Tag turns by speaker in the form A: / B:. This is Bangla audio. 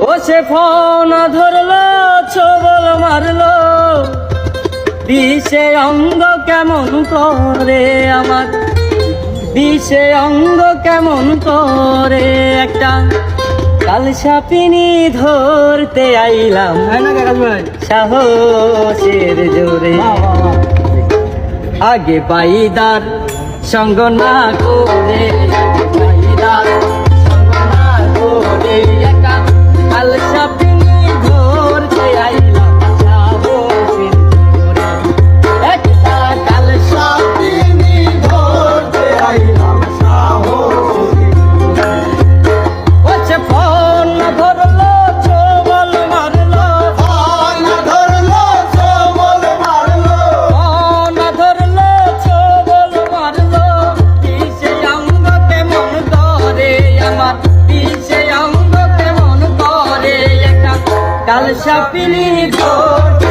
A: ও সে ফোন ধরলো, ছবল মারলো, বিষে অঙ্গ কেমন করে আমার, বিষে অঙ্গ কেমন করে। একটা কাল সাপিনী ধরতে আইলাম সাহসের জোরে, আগে বাইদার সঙ্গ না করে, বাইদার সঙ্গ না করে, একটা কাল সাপিনী ধরতে আইলাম সাহসের জোরে, একটা কাল সাপিনী ধরতে আইলাম সাহসের জোরে। ওছে ফোন ধরলো, ছবল মারলো,
B: ফোন ধরলো, ছবল মারলো,
A: ফোন ধরলো, ছবল মারলো, বিষে অঙ্গ কেমন করে আমার, বিষে অঙ্গ কেমন করে। একটা কাল সাপিনী ধরতে